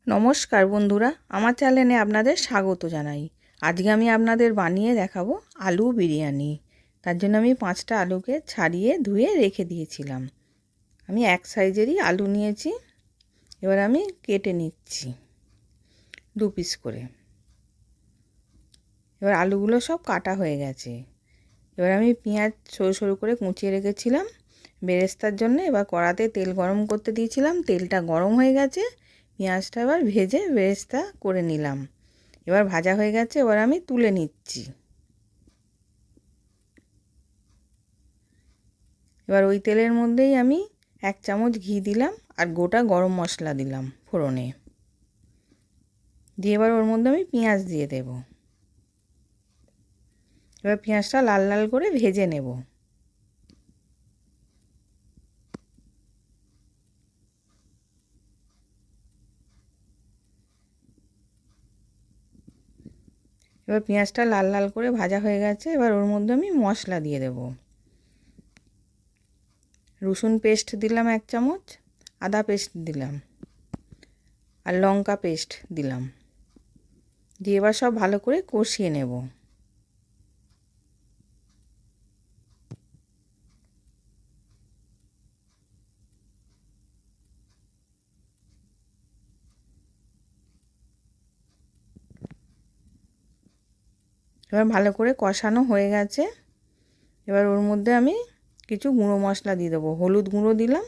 নমস্কার বন্ধুরা, আমার চ্যানেলে আপনাদের স্বাগত জানাই। আজকে আমি আপনাদের বানিয়ে দেখাবো আলু বিরিয়ানি। তার জন্য আমি 5টা আলুকে ছাড়িয়ে ধুয়ে রেখে দিয়েছিলাম। আমি এক সাইজেরই আলু নিয়েছি। এবার আমি কেটে নিচ্ছি 2 পিস করে। এবার আলুগুলো সব কাটা হয়ে গেছে। এবার আমি পেঁয়াজ সরু সরু করে কুচিয়ে রেখেছিলাম বেরেস্তার জন্য। এবার কড়াতে তেল গরম করতে দিয়েছিলাম, তেলটা গরম হয়ে গেছে। পেঁয়াজটা এবার ভেজে বেরেস্তা করে নিলাম। এবার ভাজা হয়ে গেছে, এবার আমি তুলে নিচ্ছি। এবার ওই তেলের মধ্যেই আমি 1 চামচ ঘি দিলাম আর গোটা গরম মশলা দিলাম ফোড়নে দিয়ে। এবার ওর মধ্যে আমি পেঁয়াজ দিয়ে দেব। এবার পেঁয়াজটা লাল লাল করে ভেজে নেব। এবার পেঁয়াজটা লাল লাল করে ভাজা হয়ে গেছে। এবার ওর মধ্যে আমি মশলা দিয়ে দেব। রসুন পেস্ট দিলাম 1 চামচ, আদা পেস্ট দিলাম আর লঙ্কা পেস্ট দিলাম দিয়ে এবার সব ভালো করে কষিয়ে নেব। এবার ভালো করে কষানো হয়ে গেছে। এবার ওর মধ্যে আমি কিছু গুঁড়ো মশলা দিয়ে দেবো। হলুদ গুঁড়ো দিলাম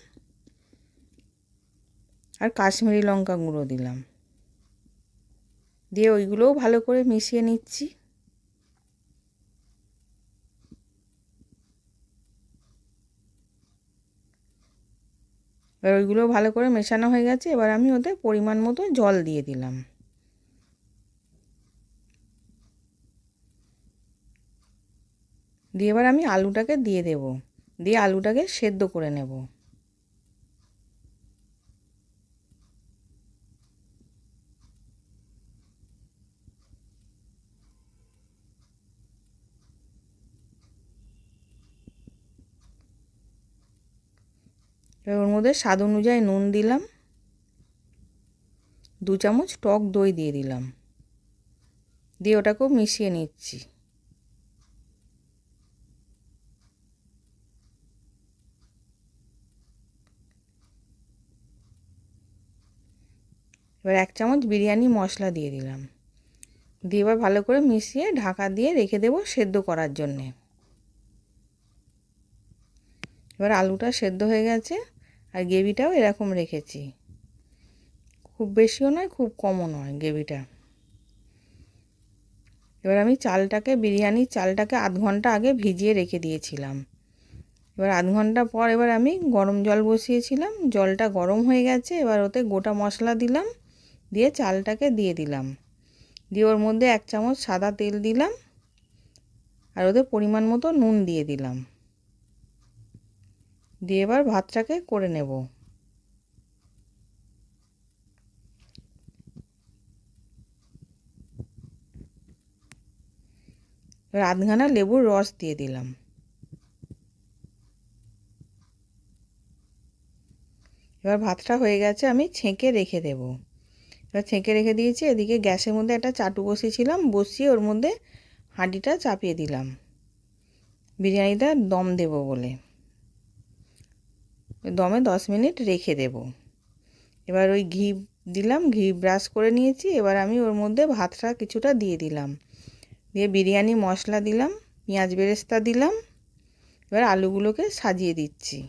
আর কাশ্মীরি লঙ্কা গুঁড়ো দিলাম দিয়ে ওইগুলোও ভালো করে মিশিয়ে নিচ্ছি। এবার ওইগুলো ভালো করে মেশানো হয়ে গেছে। এবার আমি ওতে পরিমাণ মতো জল দিয়ে দিলাম। দিয়ে এবার আমি আলুটাকে দিয়ে দেব, দিয়ে আলুটাকে সেদ্ধ করে নেব। এবার ওর মধ্যে স্বাদ অনুযায়ী নুন দিলাম, 2 চামচ টক দই দিয়ে দিলাম দিয়ে ওটাকেও মিশিয়ে নিচ্ছি। এবার 1 চামচ বিরিয়ানি মশলা দিয়ে দিলাম দিয়ে এবার ভালো করে মিশিয়ে ঢাকা দিয়ে রেখে দেব সেদ্ধ করার জন্যে। এবার আলুটা সেদ্ধ হয়ে গেছে আর গ্রেভিটাও এরকম রেখেছি, খুব বেশিও নয় খুব কমও নয় গ্রেভিটা। এবার আমি বিরিয়ানির চালটাকে আধ ঘন্টা আগে ভিজিয়ে রেখে দিয়েছিলাম। এবার আধ ঘন্টা পর এবার আমি গরম জল বসিয়েছিলাম, জলটা গরম হয়ে গেছে। এবার ওতে গোটা মশলা দিলাম দিয়ে চালটাকে দিয়ে দিলাম দিয়ে ওর মধ্যে 1 চামচ সাদা তেল দিলাম আর ওতে পরিমাণ মতো নুন দিয়ে দিলাম দিয়ে এবার ভাতটাকে করে নেব। এবার আধখানা লেবুর রস দিয়ে দিলাম। এবার ভাতটা হয়ে গেছে, আমি ছেঁকে রেখে দেব। এবার ছেঁকে রেখে দিয়েছি। এদিকে গ্যাসের মধ্যে একটা চাটু বসিয়েছিলাম, বসিয়ে ওর মধ্যে হাঁড়িটা চাপিয়ে দিলাম বিরিয়ানিটা দম দেব বলে। দমে 10 মিনিট রেখে দেব। এবার ওই ঘি দিলাম, ঘি ব্রাশ করে নিয়েছি। এবার আমি ওর মধ্যে ভাতটা কিছুটা দিয়ে দিলাম দিয়ে বিরিয়ানি মশলা দিলাম, পেঁয়াজ বেরেস্তা দিলাম। এবার আলুগুলোকে সাজিয়ে দিচ্ছি।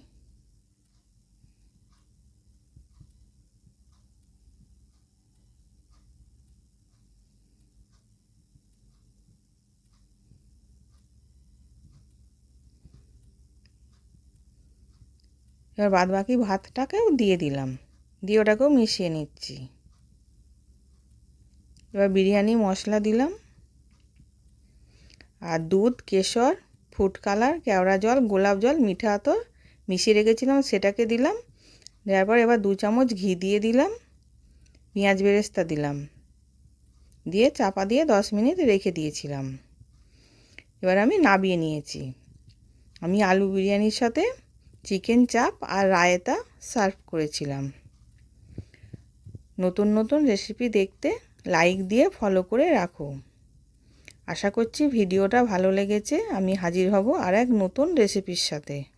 এবার বাদ বাকি ভাতটাকেও দিয়ে দিলাম দিয়ে ওটাকেও মিশিয়ে নিচ্ছি। এবার বিরিয়ানি মশলা দিলাম আর দুধ, কেশর, ফুড কালার, কেওড়া জল, গোলাপ জল, মিঠা আতর মিশিয়ে রেখেছিলাম সেটাকে দিলাম। দেওয়ার পর এবার 2 চামচ ঘি দিয়ে দিলাম, পেঁয়াজ বেরেস্তা দিলাম দিয়ে চাপা দিয়ে 10 মিনিট রেখে দিয়েছিলাম। এবার আমি নামিয়ে নিয়েছি। আমি আলু বিরিয়ানির সাথে চিকেন চাপ আর রায়তা সার্ভ করেছিলাম। নতুন নতুন রেসিপি দেখতে লাইক দিয়ে ফলো করে রাখো। আশা করছি ভিডিওটা ভালো লেগেছে। আমি হাজির হব আর এক নতুন রেসিপির সাথে।